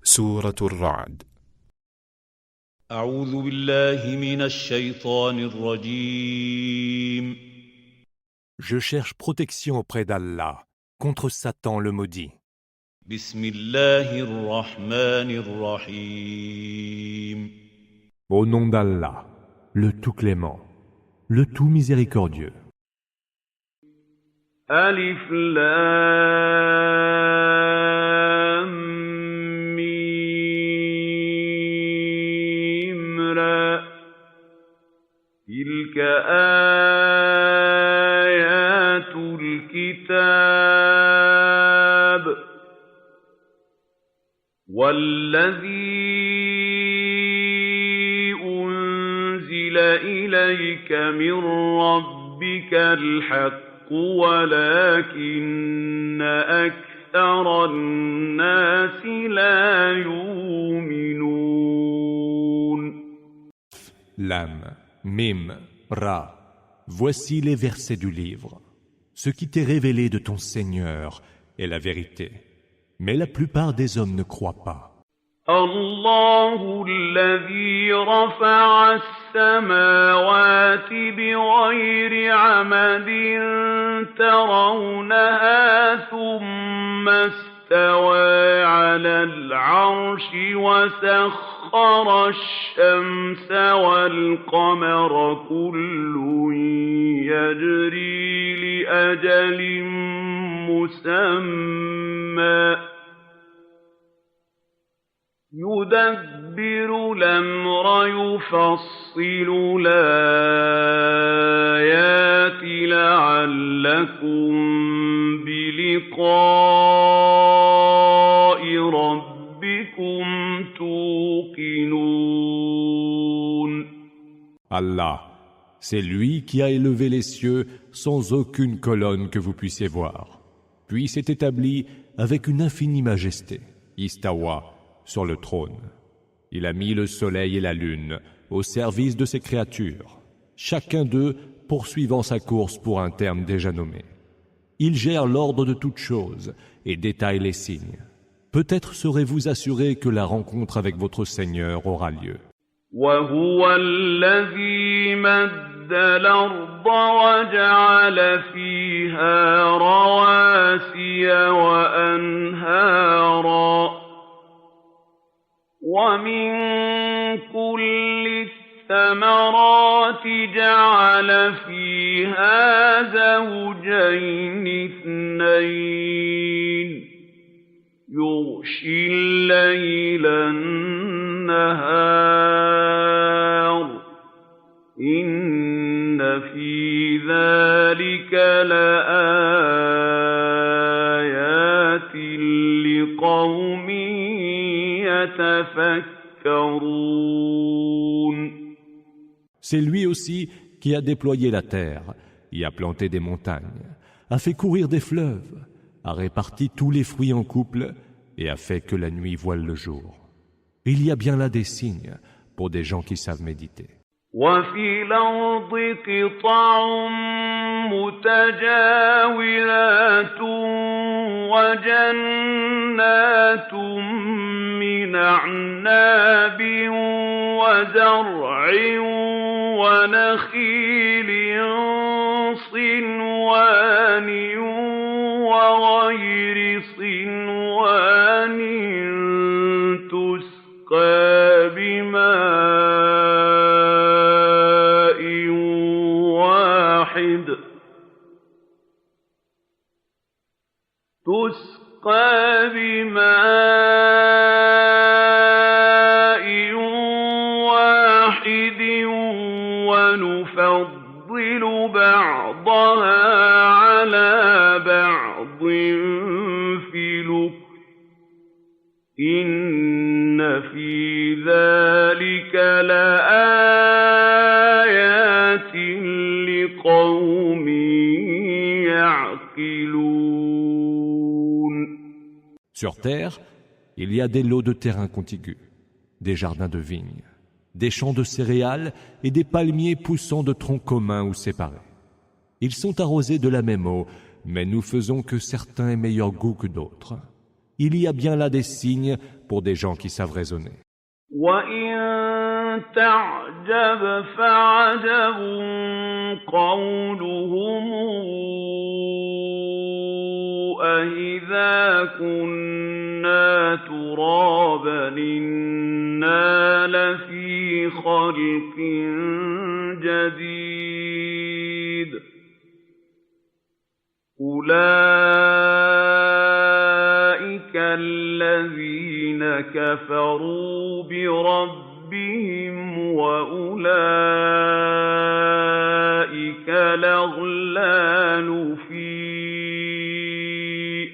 سورة الرعد. أعوذ بالله من الشيطان الرجيم. Je cherche protection auprès d'Allah contre Satan le maudit. بسم الله الرحمن الرحيم. Au nom d'Allah, le tout clément, le tout miséricordieux. ألف لام ميم را تلك آيات الكتاب والذي أنزل إليك من ربك الحق ولكن أكثر الناس لا يؤمنون. Lam, Mim, Ra. Voici les versets du livre. Ce qui t'est révélé de ton Seigneur est la vérité. Mais la plupart des hommes ne croient pas. الله الذي رفع السماوات بغير عمد ترونها ثم استوى على العرش وسخر الشمس والقمر كل يجري لأجل مسمى يدبر الأمر يفصل الآيات لعلكم بلقاء ربكم توقنون. Allah, c'est lui qui a élevé les cieux sans aucune colonne que vous puissiez voir. Puis s'est établi avec une infinie majesté. Istawa, sur le trône. Il a mis le soleil et la lune au service de ses créatures, chacun d'eux poursuivant sa course pour un terme déjà nommé. Il gère l'ordre de toutes choses et détaille les signes. Peut-être serez-vous assurés que la rencontre avec votre Seigneur aura lieu. وهو الذي مد الأرض وجعل فيها رواسي وأنهارا ومن كل الثمرات جعل فيها زوجين اثنين يغشي الليل النهار إن في ذلك لآيات لقوم C'est lui aussi qui a déployé la terre, y a planté des montagnes, a fait courir des fleuves, a réparti tous les fruits en couple et a fait que la nuit voile le jour. Il y a bien là des signes pour des gens qui savent méditer. وفي الأرض قطع متجاورات وجنات من أعناب وزرع ونخيل صنوان وغير صنوان تسقى بماء واحد ونفضل بعضها على بعض في الأكل إن في ذلك لآيات لقوم يعقلون. Sur terre, il y a des lots de terrain contigus, des jardins de vignes, des champs de céréales et des palmiers poussant de troncs communs ou séparés. Ils sont arrosés de la même eau, mais nous faisons que certains aient meilleur goût que d'autres. il y a bien là des signes pour des gens qui savent raisonner. وَإِن تَعْجَبْ فَعَجَبٌ قَوْلُهُمْ أَإِذَا كُنَّا تُرَابًا إِنَّا لَفِي خَلْقٍ جَدِيدٍ أُولَٰئِكَ الَّذِينَ كَفَرُوا بِرَبِّهِمْ وَأُولَٰئِكَ الْأَغْلَالُ فِي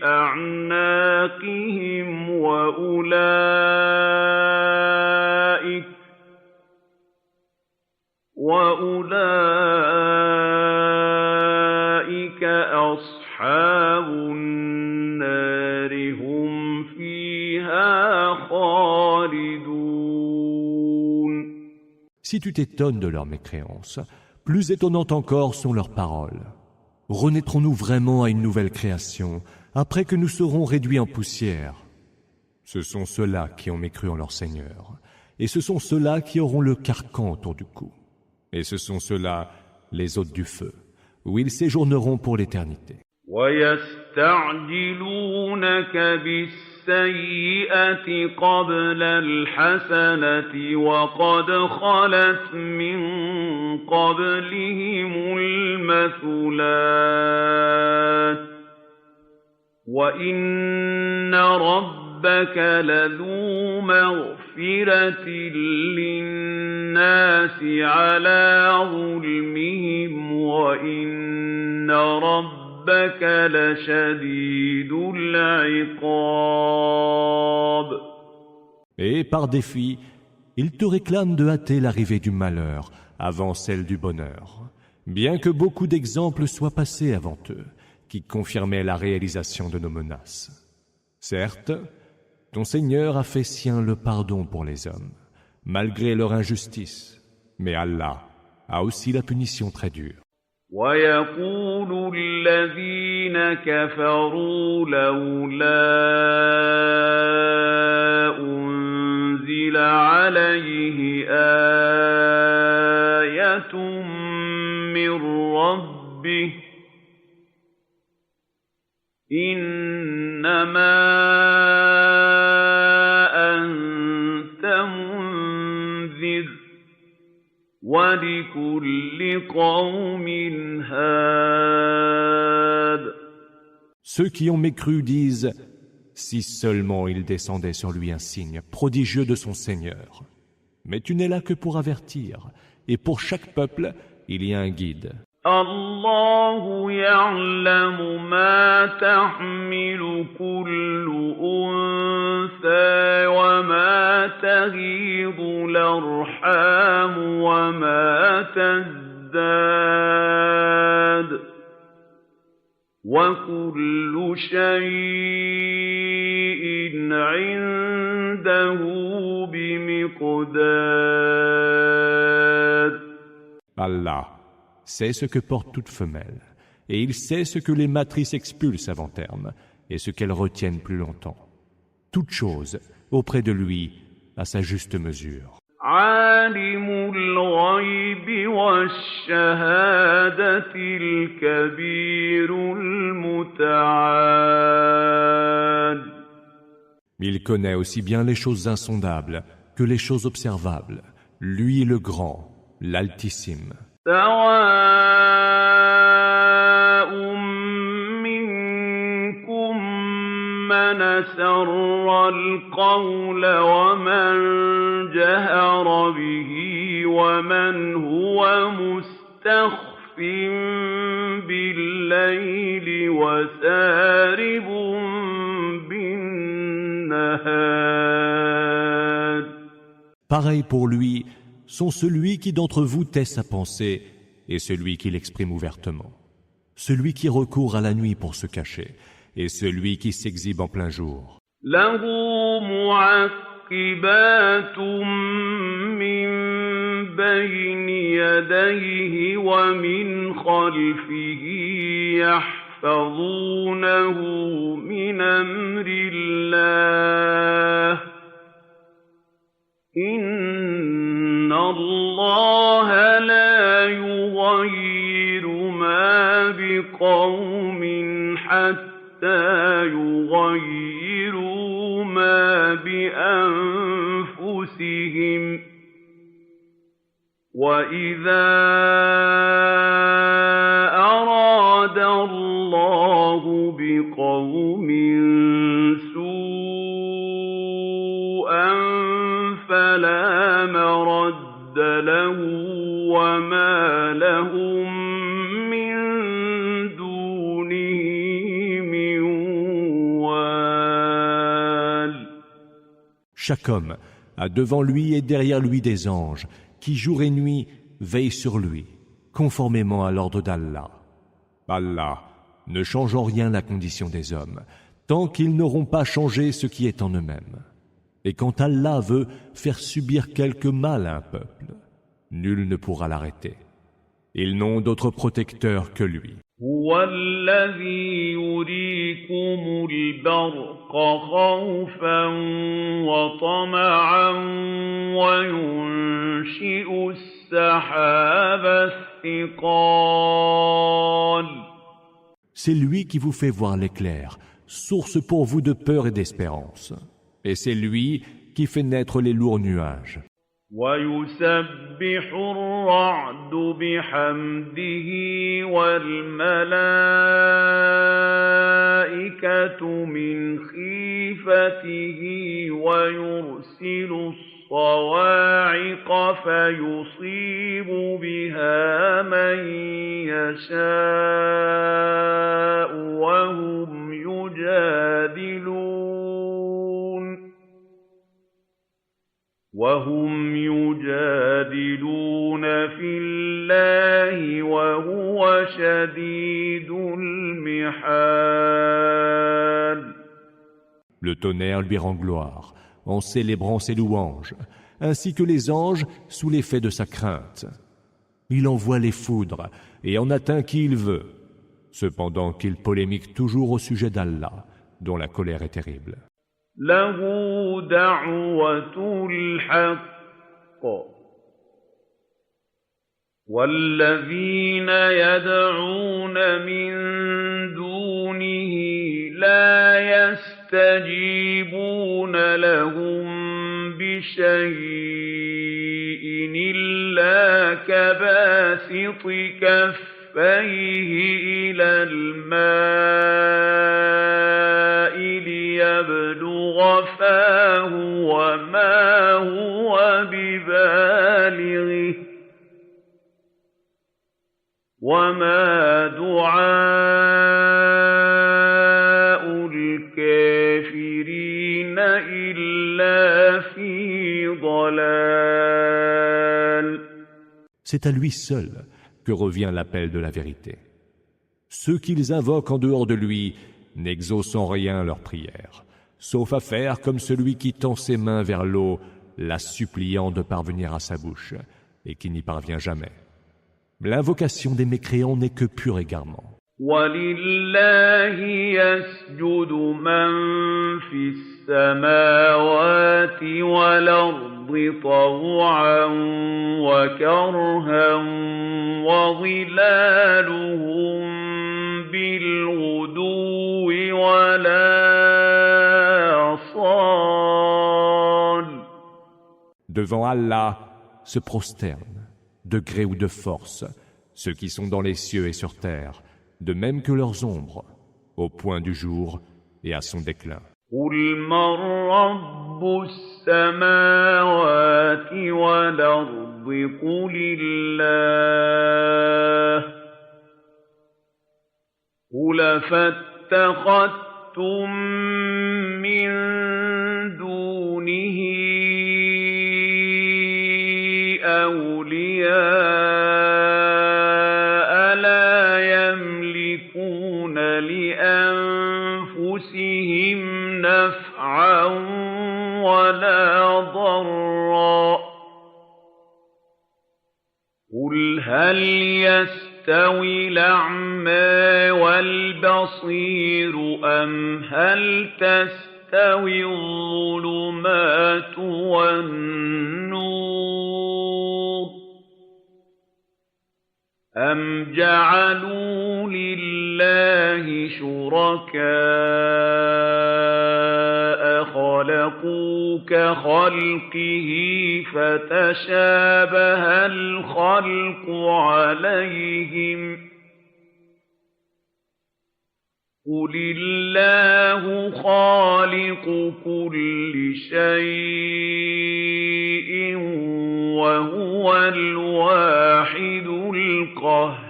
أَعْنَاقِهِمْ وَأُولَٰئِكَ أَصْحَابُ النَّارِ هُمْ فِيهَا خَالِدُونَ. Si tu t'étonnes de leur mécréance, plus étonnantes encore sont leurs paroles. Renaîtrons-nous vraiment à une nouvelle création après que nous serons réduits en poussière? Ce sont ceux-là qui ont mécru en leur Seigneur, et ce sont ceux-là qui auront le carcan autour du cou. Et ce sont ceux-là, les hôtes du feu, où ils séjourneront pour l'éternité. وَيَسْتَعْجِلُونَكَ بِالسَّيِّئَةِ قَبْلَ الْحَسَنَةِ وَقَدْ خَلَتْ مِن قَبْلِهِمُ الْمَثُلَاتُ وَإِنَّ رَبَّكَ لَذُو مَغْفِرَةٍ لِّلنَّاسِ عَلَىٰ ظُلْمِهِمْ وَإِنَّ رَبَّكَ لَشَدِيدُ الْعِقَابِ. Et par défi, ils te réclament de hâter l'arrivée du malheur avant celle du bonheur, bien que beaucoup d'exemples soient passés avant eux, qui confirmaient la réalisation de nos menaces. Certes, ton Seigneur a fait sien le pardon pour les hommes, malgré leur injustice, mais Allah a aussi la punition très dure. وَيَقُولُ الَّذِينَ كَفَرُوا لَوْلَا أُنزِلَ عَلَيْهِ آيَةٌ مِّن رَّبِّهِ إِنَّمَا أَنتَ مُنذِرٌ وَلِكُلِّ قَوْمٍ هَادٍ. Ceux qui ont mécru disent « Si seulement il descendait sur lui un signe prodigieux de son Seigneur. » Mais tu n'es là que pour avertir, et pour chaque peuple, il y a un guide. الله يعلم ما تحمل كل أنثى وما تغيض الأرحام وما تزداد وكل شيء عنده بمقدار. Allah sait ce que porte toute femelle, et il sait ce que les matrices expulsent avant terme, et ce qu'elles retiennent plus longtemps. Toute chose, auprès de lui, à sa juste mesure. عالم الغيب والشهادة الكبير المتعال. Il connaît aussi bien les choses insondables que les choses observables. Lui le grand, l'altissime. سواء منكم من أسر القول ومن جهر به ومن هو مستخف بالليل وسارب بالنهار. Pareil pour lui sont celui qui d'entre vous tait sa pensée et celui qui l'exprime ouvertement, celui qui recourt à la nuit pour se cacher et celui qui s'exhibe en plein jour. له معقبات من بين يديه ومن خلفه يحفظونه من أمر الله إن الله لا يغير ما بقوم حتى يغيروا ما بأنفسهم وإذا أراد الله بقوم سوءا فلا مرد له وما لهم من دونه من وال. Chaque homme a devant lui et derrière lui des anges qui jour et nuit veillent sur lui, conformément à l'ordre d'Allah. Allah ne change en rien la condition des hommes, tant qu'ils n'auront pas changé ce qui est en eux-mêmes. Et quand Allah veut faire subir quelque mal à un peuple, nul ne pourra l'arrêter. Ils n'ont d'autre protecteur que lui. هو الذي يريكم البرق خوفا وطمعا وينشئ السحاب الثقال. C'est lui qui vous fait voir l'éclair, source pour vous de peur et d'espérance. Et c'est lui qui fait naître les lourds nuages. ويسبح الرعد بحمده والملائكة من خيفته ويرسل الصواعق فيصيب بها من يشاء وهم يجادلون في الله وهو شديد المحال. Le tonnerre lui rend gloire, en célébrant ses louanges, ainsi que les anges sous l'effet de sa crainte. Il envoie les foudres et en atteint qui il veut, cependant qu'il polémique toujours au sujet d'Allah, dont la colère est terrible. له دعوة الحق والذين يدعون من دونه لا يستجيبون لهم بشيء إلا كباسط كفيه إلى الماء ليبلغ فاه وما هو ببالغه وما دعاء الكافرين إلا في ضلال. C'est à lui seul que revient l'appel de la vérité. Ceux qu'ils invoquent en dehors de lui n'exaucent en rien leur prière, sauf à faire comme celui qui tend ses mains vers l'eau, la suppliant de parvenir à sa bouche, et qui n'y parvient jamais. L'invocation des mécréants n'est que pur égarement. وَلِلَّهِ يَسْجُدُ مَن فِي السَّمَاوَاتِ وَالْأَرْضِ طَوْعًا وَكَرْهًا وَظِلَالُهُم بِالْغُدُوِّ وَالْآصَالِ. Devant Allah se prosternent, de gré ou de force, ceux qui sont dans les cieux et sur terre, de même que leurs ombres, au point du jour et à son déclin. قُلْ مَن رَّبُّ السَّمَاوَاتِ وَالْأَرْضِ قُلِ اللَّهُ قُلْ فَاتَّخَذْتُم مِّن دُونِهِ أَوْلِيَاءَ لَا يَمْلِكُونَ لِأَنفُسِهِمْ نَفْعًا وَلَا ضَرًّا قُلْ هَلْ يستوي الأعمى والبصير أم هل تستوي الظلمات والنور أم جعلوا لله شركاء خلقوا كخلقه فتشابه الخلق عليهم قل الله خالق كل شيء وهو الواحد القهار.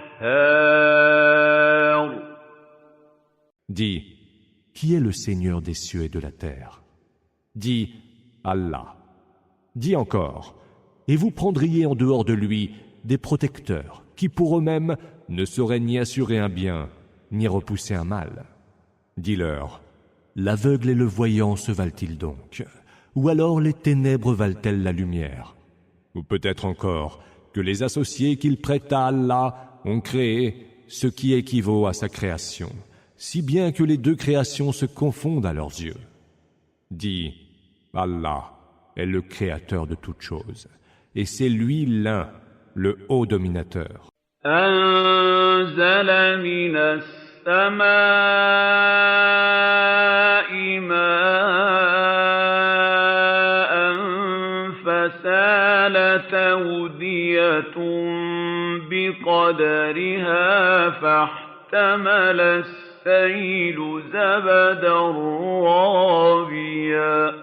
Dis, qui est le Seigneur des cieux et de la terre? Dis, Allah. Dis encore, et vous prendriez en dehors de lui des protecteurs qui pour eux-mêmes ne sauraient ni assurer un bien, ni repousser un mal. Dis-leur, l'aveugle et le voyant se valent-ils donc? Ou alors les ténèbres valent-elles la lumière? Ou peut-être encore que les associés qu'ils prêtent à Allah ont créé ce qui équivaut à sa création, si bien que les deux créations se confondent à leurs yeux. Dis, Allah est le créateur de toutes choses, et c'est lui l'un, le haut dominateur. أنزل من السماء ماء فسالت أودية بقدرها فاحتمل السيل زبدا رابيا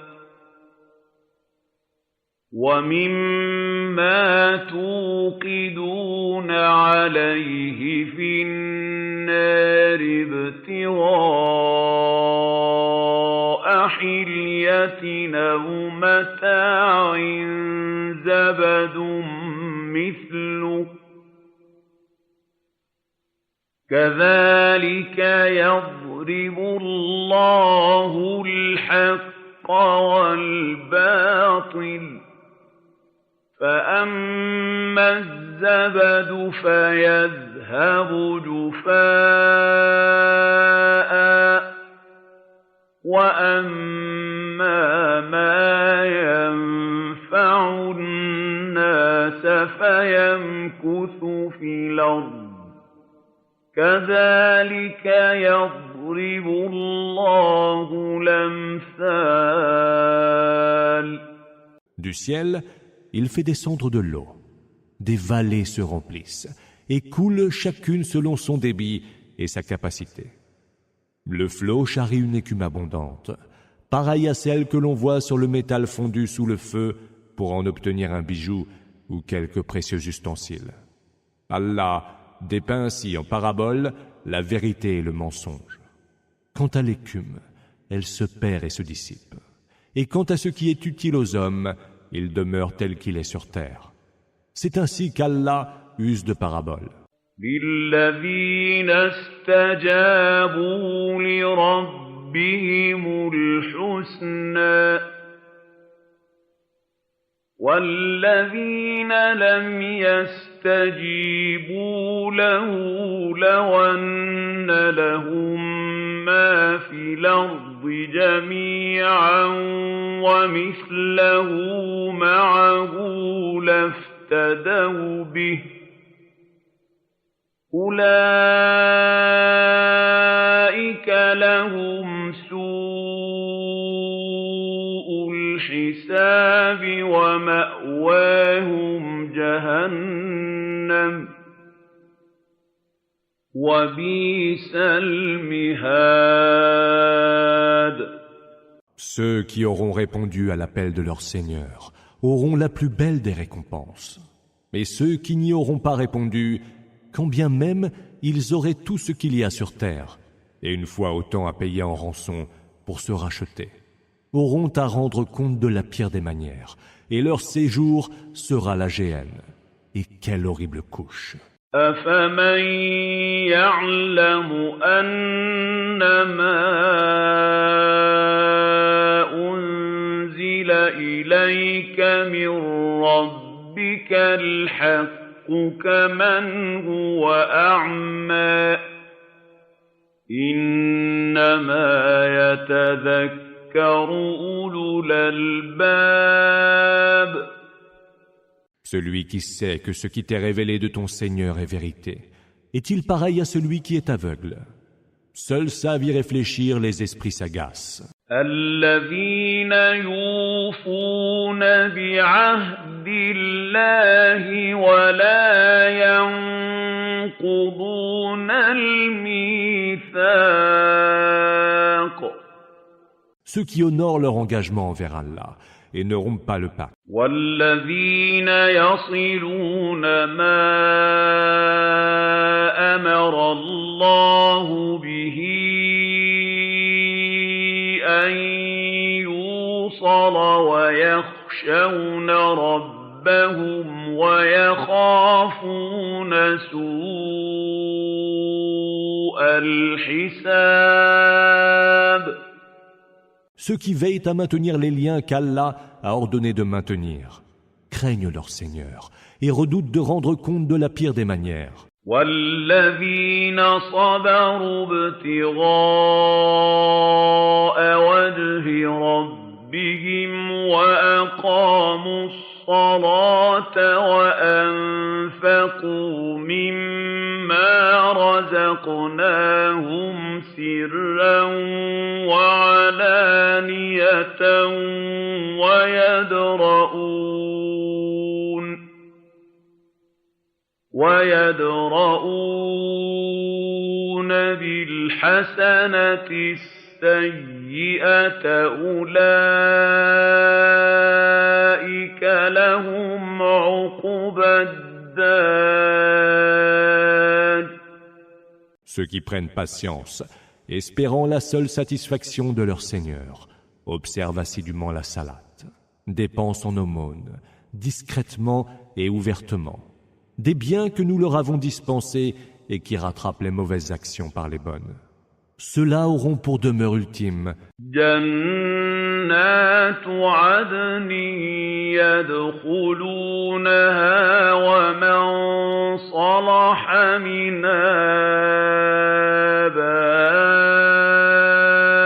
ومما توقدون عليه في النار ابتغاء حلية أو متاع زبد مثله كذلك يضرب الله الحق والباطل فأما الزبد فيذهب جفاء وأما ما ينفع الناس فيمكث في الأرض كذلك يضرب الله الأمثال. Du ciel, il fait descendre de l'eau. Des vallées se remplissent et coulent chacune selon son débit et sa capacité. Le flot charrie une écume abondante, pareille à celle que l'on voit sur le métal fondu sous le feu pour en obtenir un bijou ou quelque précieux ustensile. Allah dépeint ainsi en parabole la vérité et le mensonge. Quant à l'écume, elle se perd et se dissipe. Et quant à ce qui est utile aux hommes, il demeure tel qu'il est sur terre. C'est ainsi qu'Allah use de paraboles. للذين استجابوا لربهم الحسنى والذين لم يستجيبوا له لو أن لهم ما في الأرض جميعا ومثله معه لافتدوا به أولئك لهم سوء الحساب ومأواهم جهنم وبئس المهاد. Ceux qui auront répondu à l'appel de leur Seigneur auront la plus belle des récompenses. Et ceux qui n'y auront pas répondu, quand bien même ils auraient tout ce qu'il y a sur terre, et une fois autant à payer en rançon pour se racheter, auront à rendre compte de la pire des manières, et leur séjour sera la géhenne. Et quelle horrible couche! أفمن يعلم أنما أنزل إليك من ربك الحق كمن هو أعمى إنما يتذكر أولو الألباب. Celui qui sait que ce qui t'est révélé de ton Seigneur est vérité, est-il pareil à celui qui est aveugle? Seuls savent y réfléchir les esprits sagaces. الذين يوفون بعهد الله ولا ينقضون الميثاق. Ceux qui honorent leur engagement envers Allah et ne rompent pas le pacte. والذين يصلون ما أمر الله به أن يوصل ويخشون ربهم ويخافون سوء الحساب. Ceux qui veillent à maintenir les liens qu'Allah a ordonné de maintenir, craignent leur Seigneur et redoutent de rendre compte de la pire des manières. والذين صبروا ابتغاء وجه ربهم وأقاموا الصلاة وأنفقوا مما رزقناهم سرا وعلانية ويدرؤون بالحسنة السيئة أولئك لهم عقبى الدار. Ceux qui prennent patience, espérant la seule satisfaction de leur Seigneur, observent assidûment la salate, dépensent en aumône, discrètement et ouvertement, des biens que nous leur avons dispensés et qui rattrapent les mauvaises actions par les bonnes. Ceux-là auront pour demeure ultime جنات عدن يدخلونها ومن صلح من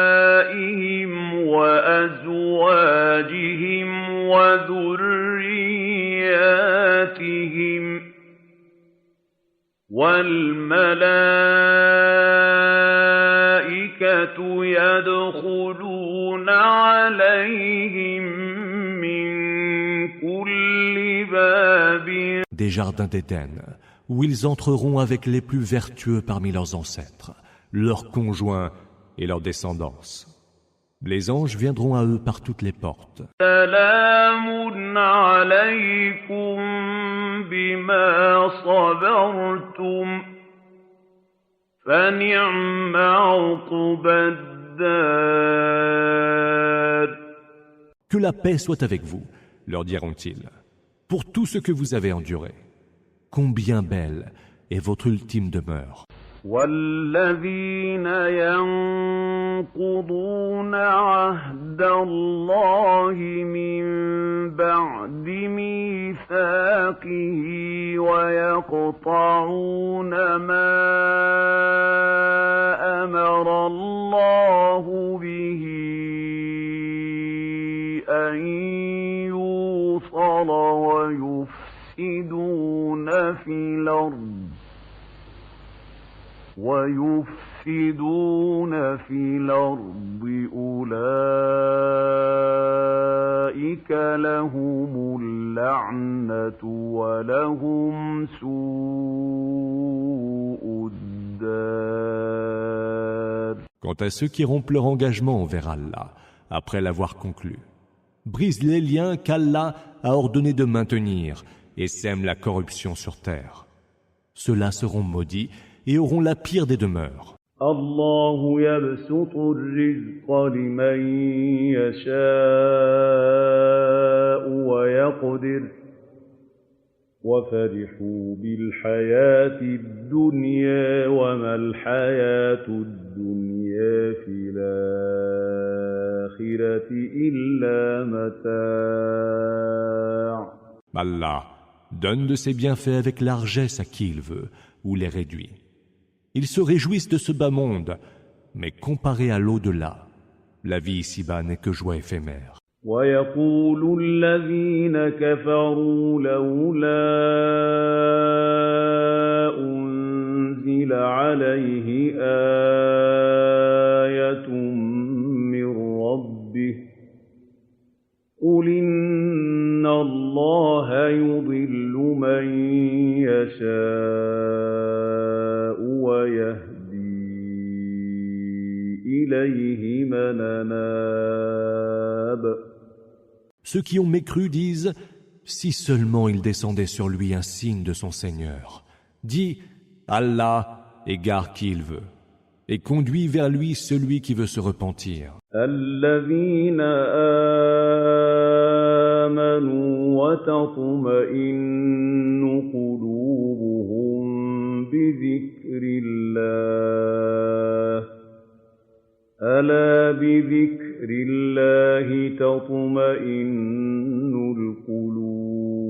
آبائهم وأزواجهم وذرياتهم والملائكة يدخلون عليهم من كل باب. des jardins d'Éden, où ils entreront avec les plus vertueux parmi leurs ancêtres, leurs conjoints et leurs descendance. Les anges viendront à eux par toutes les portes. سلام عليكم بما صبرتم فنعم عقبى الدار. Que la paix soit avec vous, leur diront-ils, pour tout ce que vous avez enduré. Combien belle est votre ultime demeure. والذين ينقضون عهد الله من بعد ميثاقه ويقطعون ما أمر الله به أن يوصل ويفسدون في الأرض أولئك لهم اللعنة ولهم سوء الدار. Quant à ceux qui rompent leur engagement envers Allah, après l'avoir conclu, brisent les liens qu'Allah a ordonné de maintenir et sèment la corruption sur terre, ceux-là seront maudits et auront la pire des demeures. الله يبسط الرزق لمن يشاء ويقدر وفرحوا بالحياة الدنيا وما الحياة الدنيا في الآخرة إلا متاع. Allah donne de ses bienfaits avec largesse à qui il veut ou les réduit. Ils se réjouissent de ce bas monde, mais comparé à l'au-delà, la vie ici-bas n'est que joie éphémère. ويقول الذين كفروا لولا أنزل عليه آية من ربه قل إن الله يضل من يشاء ويهدي إليه من أناب. Ceux qui ont mécru disent « Si seulement il descendait sur lui un signe de son Seigneur. » Dis « Allah égare qui il veut et conduit vers lui celui qui veut se repentir. » الذين آمنوا وتطمئن قلوبهم بذكر الله ألا بذكر الله تطمئن القلوب.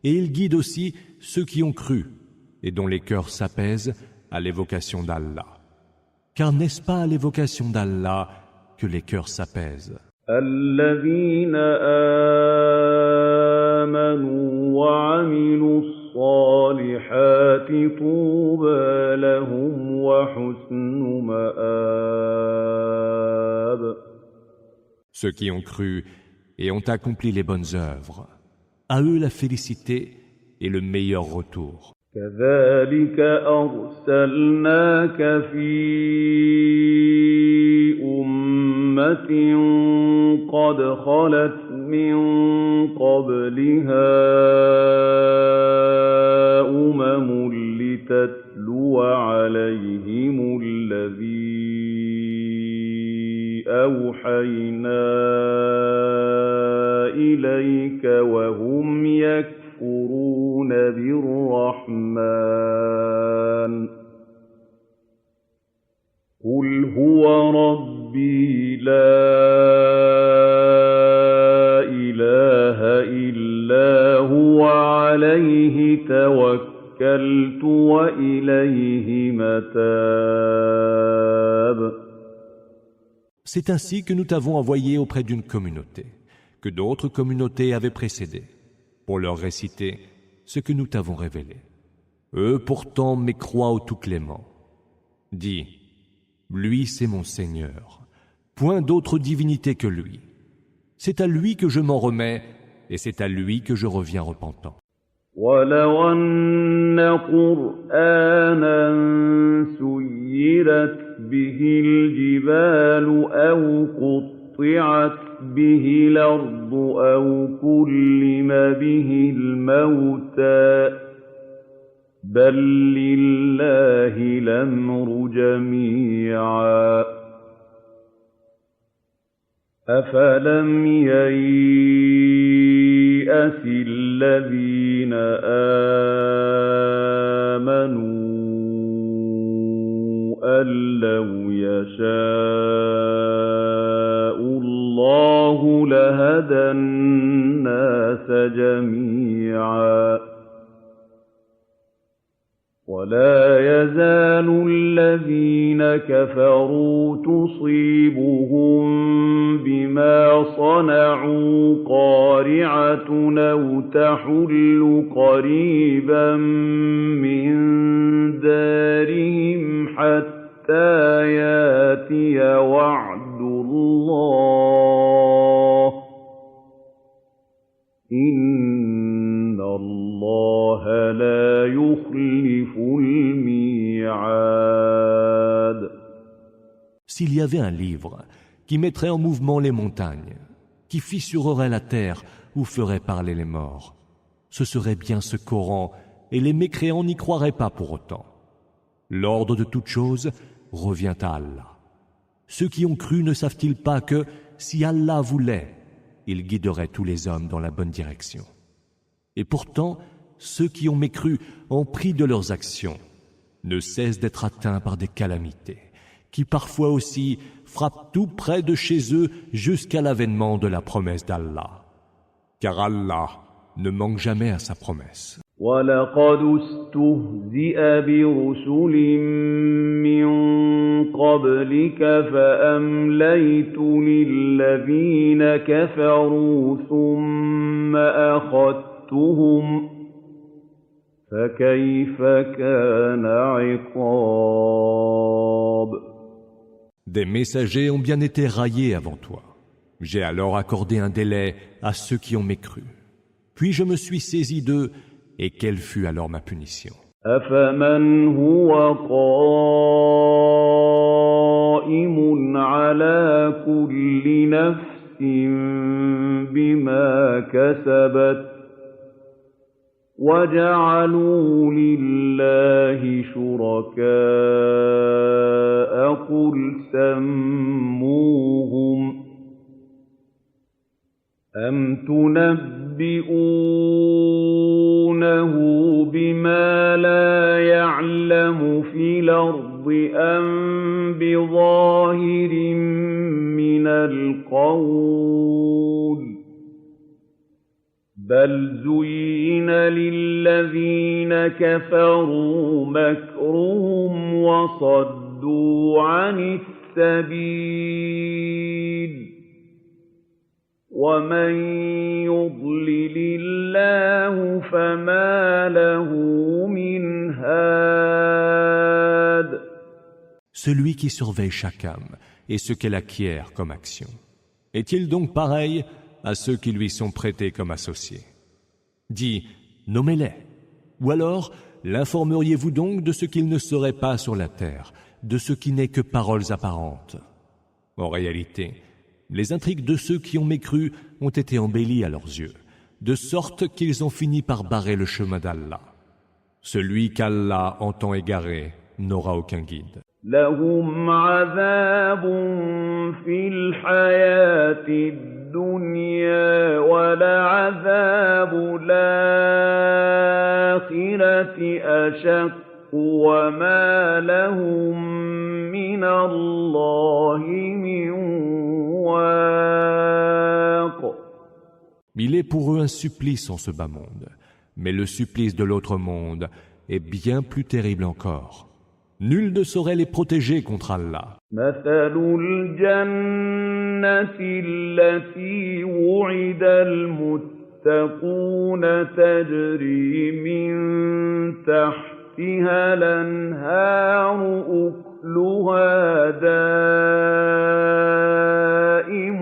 Et il guide aussi ceux qui ont cru et dont les cœurs s'apaisent à l'évocation d'Allah. Car n'est-ce pas à l'évocation d'Allah que les cœurs s'apaisent? الذين آمنوا وعملوا الصالحات طوبى لهم وحسن مآب. Ceux qui ont cru et ont accompli les bonnes œuvres, à eux la félicité et le meilleur retour. كذلك أرسلناك في أمة قد خلت من قبلها أمم لتتلو عليهم الذي أوحينا إليك وهم يكفرون بالرحمن قل هو ربي لا إله إلا هو عليه توكلت وإليه متاب. C'est ainsi que nous t'avons envoyé auprès d'une communauté, que d'autres communautés avaient précédé, pour leur réciter ce que nous t'avons révélé. Eux pourtant mécroient au Tout-Clément. Dis, lui c'est mon Seigneur, point d'autre divinité que lui. C'est à lui que je m'en remets et c'est à lui que je reviens repentant. ولو أن قرآنا سيرت به الجبال أو قطعت به الأرض أو كلم به الموتى بل لله الأمر جميعا أفلم ييأس الذين آمنوا أن لو يشاء الله لهدى الناس جميعا ولا يزال الذين كفروا تصيبهم بما صنعوا قارعة أو تحل قريبا من دارهم حتى ياتي وعد الله إن الله لا يخلف الميعاد. S'il y avait un livre qui mettrait en mouvement les montagnes, qui fissurerait la terre ou ferait parler les morts, ce serait bien ce Coran et les mécréants n'y croiraient pas pour autant. L'ordre de toute chose revient à Allah. Ceux qui ont cru ne savent-ils pas que, si Allah voulait, il guiderait tous les hommes dans la bonne direction. Et pourtant, ceux qui ont mécru en prix de leurs actions ne cessent d'être atteints par des calamités, qui parfois aussi frappent tout près de chez eux jusqu'à l'avènement de la promesse d'Allah. Car Allah ne manque jamais à sa promesse. وَلَقَدِ اسْتُهْزِئَ بِرُسُلٍ مِّن قَبْلِكَ فَأَمْلَيْتُ لِلَّذِينَ كَفَرُوا ثُمَّ أَخَذْتُهُمْ فَكَيْفَ كَانَ عِقَابِ. Des messagers ont bien été raillés avant toi. J'ai alors accordé un délai à ceux qui ont mécru. Puis je me suis saisi d'eux, et quelle fut alors ma punition? أَفَمَنْ هُوَ قَائِمٌ عَلَىٰ كُلِّ نَفْسٍ بِمَا كَسَبَتْ وَجَعَلُوا لِلَّهِ شُرَكَاءَ قُلْ سَمُّوهُمْ أَمْ تُنَبِّئُونَهُ بِمَا لَا يَعْلَمُ فِي الْأَرْضِ أَمْ بِظَاهِرٍ مِّنَ الْقَوْلِ بَلْ زُيِّنَ لِلَّذِينَ كَفَرُوا مَكْرُهُمْ وَصَدُّوا عَنِ السَّبِيلِ وَمَن يُضْلِلِ اللَّهُ فَمَا لَهُ مِنْ هَادٍ. Celui qui surveille chaque âme et ce qu'elle acquiert comme action. Est-il donc pareil à ceux qui lui sont prêtés comme associés? Dis, nommez-les. Ou alors, l'informeriez-vous donc de ce qu'il ne serait pas sur la terre, de ce qui n'est que paroles apparentes? En réalité, les intrigues de ceux qui ont mécru ont été embellies à leurs yeux, de sorte qu'ils ont fini par barrer le chemin d'Allah. Celui qu'Allah entend égarer n'aura aucun guide. لهم عذاب في الحياة الدنيا ولعذاب الآخرة أشق وما لهم من الله من واق. Il est pour eux un supplice en ce bas monde, mais le supplice de l'autre monde est bien plus terrible encore. Nul ne saurait les protéger contre Allah. مثل الجنة التي وعد المتقون تجري من تحتها الأنهار أكلها دائم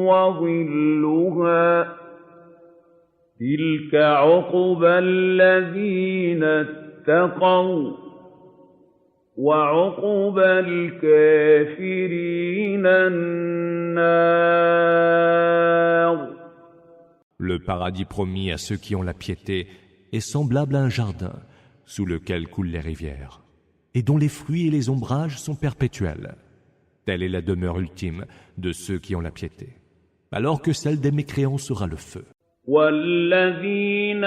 وظلها تلك عقبى الذين اتقوا وعقبى الكافرين النار. Le paradis promis à ceux qui ont la piété est semblable à un jardin sous lequel coulent les rivières et dont les fruits et les ombrages sont perpétuels. Telle est la demeure ultime de ceux qui ont la piété, alors que celle des mécréants sera le feu. وَالَّذِينَ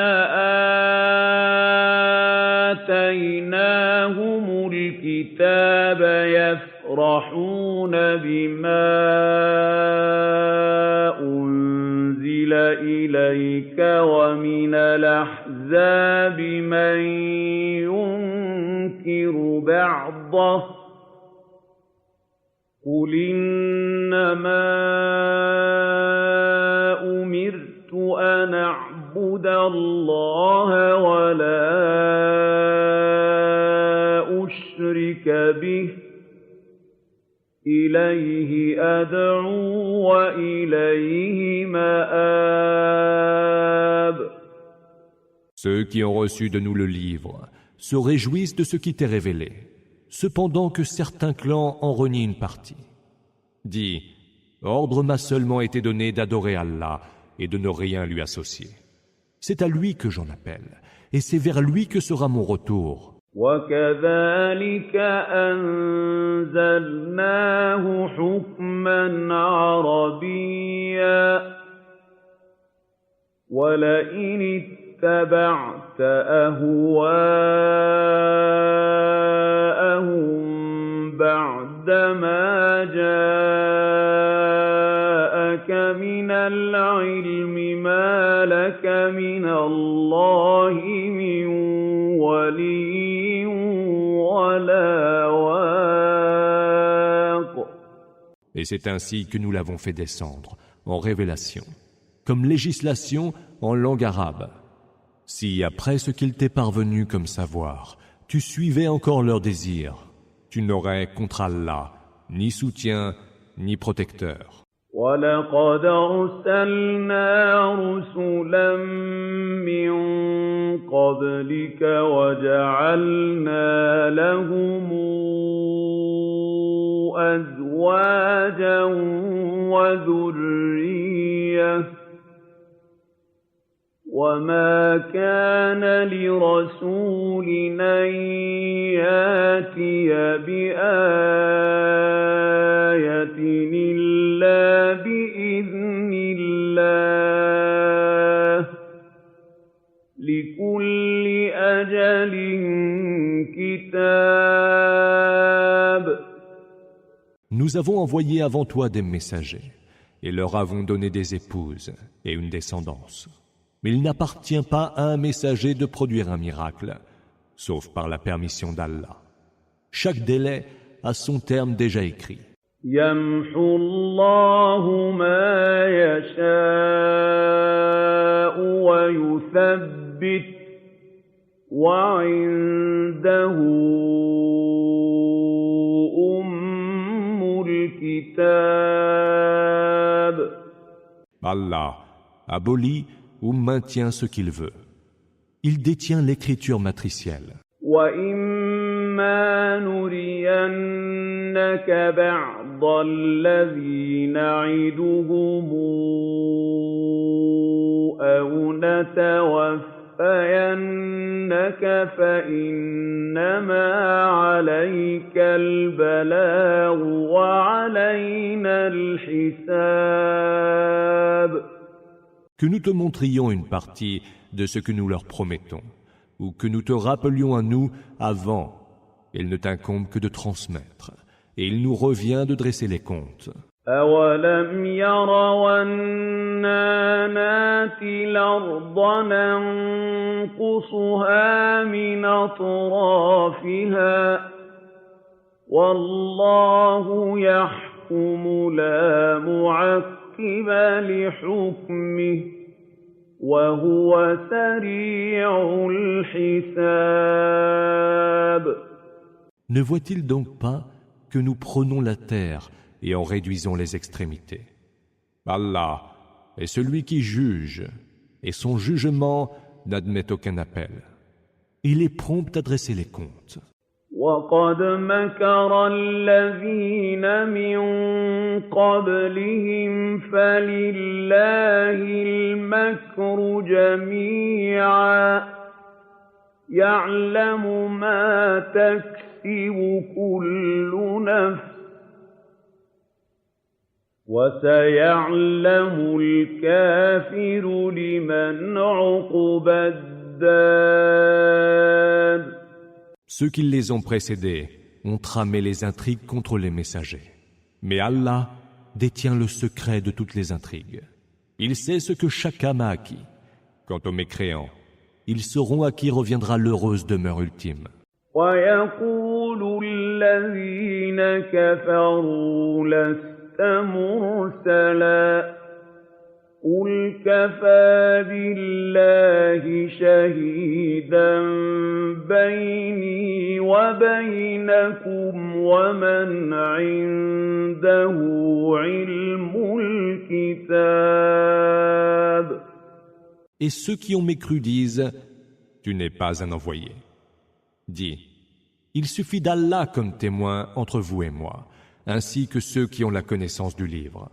آتَيْنَاهُمُ الْكِتَابَ يَفْرَحُونَ بِمَا أُنزِلَ إِلَيْكَ وَمِنَ الْأَحْزَابِ مَن يُنكِرُ بَعْضَهُ قُلْ إِنَّمَا أُمِرْتُ أَنْ أَعْبُدَ اللَّهَ وَلَا أُشْرِكَ بِهِ إِلَيْهِ أَدْعُو وَإِلَيْهِ مَآبِ. Ceux qui ont reçu de nous le livre se réjouissent de ce qui t'est révélé, cependant que certains clans en renient une partie. Dis, ordre m'a seulement été donné d'adorer Allah et de ne rien lui associer. C'est à lui que j'en appelle, et c'est vers lui que sera mon retour. وَكَذَلِكَ أَنزَلْنَاهُ حُكْمًا عَرَبِيًّا وَلَئِنِ اتَّبَعْتَ أَهْوَاءَهُم بَعْدَمَا جَاءَكَ مِنَ الْعِلْمِ مَا لك من الله من ولي ولا واق. Et c'est ainsi que nous l'avons fait descendre, en révélation, comme législation en langue arabe. Si, après ce qu'il t'est parvenu comme savoir, tu suivais encore leurs désirs, tu n'aurais contre Allah ni soutien ni protecteur. وَلَقَدْ أَرْسَلْنَا رُسُلًا مِّن قَبْلِكَ وَجَعَلْنَا لَهُمْ أَزْوَاجًا وَذُرِّيَّةً وَمَا كَانَ لِرَسُولٍ أَن يَأْتِيَ بِآيَةٍ إِلَّا بِإِذْنِ اللَّهِ لِكُلِّ أَجَلٍ كِتَابٌ. Nous avons envoyé avant toi des messagers et leur avons donné des épouses et une descendance. Mais il n'appartient pas à un messager de produire un miracle, sauf par la permission d'Allah. Chaque délai a son terme déjà écrit. يَمْحُو اللَّهُ مَا يَشَاءُ وَيُثَبِّتُ وَعِندَهُ أُمُّ الْكِتَابِ. Allah abolit ou maintient ce qu'il veut. Il détient l'écriture matricielle. وَإِمَّا نُرِيَنَّكَ بَعْضَ الَّذِي نَعِدُهُمْ أَوْ نَتَوَفَّيَنَّكَ فَإِنَّمَا عَلَيْكَ الْبَلَاغُ وَعَلَيْنَا الْحِسَابُ. Que nous te montrions une partie de ce que nous leur promettons, ou que nous te rappelions à nous avant, il ne t'incombe que de transmettre, et il nous revient de dresser les comptes. أَوَلَمْ يَرَوْا أَنَّا نَأْتِي الْأَرْضَ نَنقُصُهَا مِنْ أَطْرَافِهَا وَاللَّهُ يَحْكُمُ لَا مُعَقِّبَ لِحُكْمِهِ وَهُوَ سَرِيعُ الْحِسَابِ. Ne voit-il donc pas que nous prenons la terre et en réduisons les extrémités? Allah est celui qui juge, et son jugement n'admet aucun appel. Il est prompt à dresser les comptes. وَقَدْ مَكَرَ الَّذِينَ مِن قَبْلِهِمْ فَلِلَّهِ الْمَكْرُ جَمِيعًا يَعْلَمُ مَا تَكْسِبُ كُلُّ نَفْسٍ وَسَيَعْلَمُ الْكَافِرُ لِمَنْ عُقْبَى الدَّارِ. Ceux qui les ont précédés ont tramé les intrigues contre les messagers. Mais Allah détient le secret de toutes les intrigues. Il sait ce que chaque âme a acquis. Quant aux mécréants, ils sauront à qui reviendra l'heureuse demeure ultime. وَيَقُولُ الَّذِينَ كَفَرُوا لَسْتَ مُرْسَلًا قُلْ كَفَىٰ بِاللَّهِ شَهِيدًا بَيْنِي وَبَيْنَكُمْ وَمَنْ عِندَهُ عِلْمُ الْكِتَابِ. Et ceux qui ont mécru disent « Tu n'es pas un envoyé ». Dis « Il suffit d'Allah comme témoin entre vous et moi, ainsi que ceux qui ont la connaissance du livre. »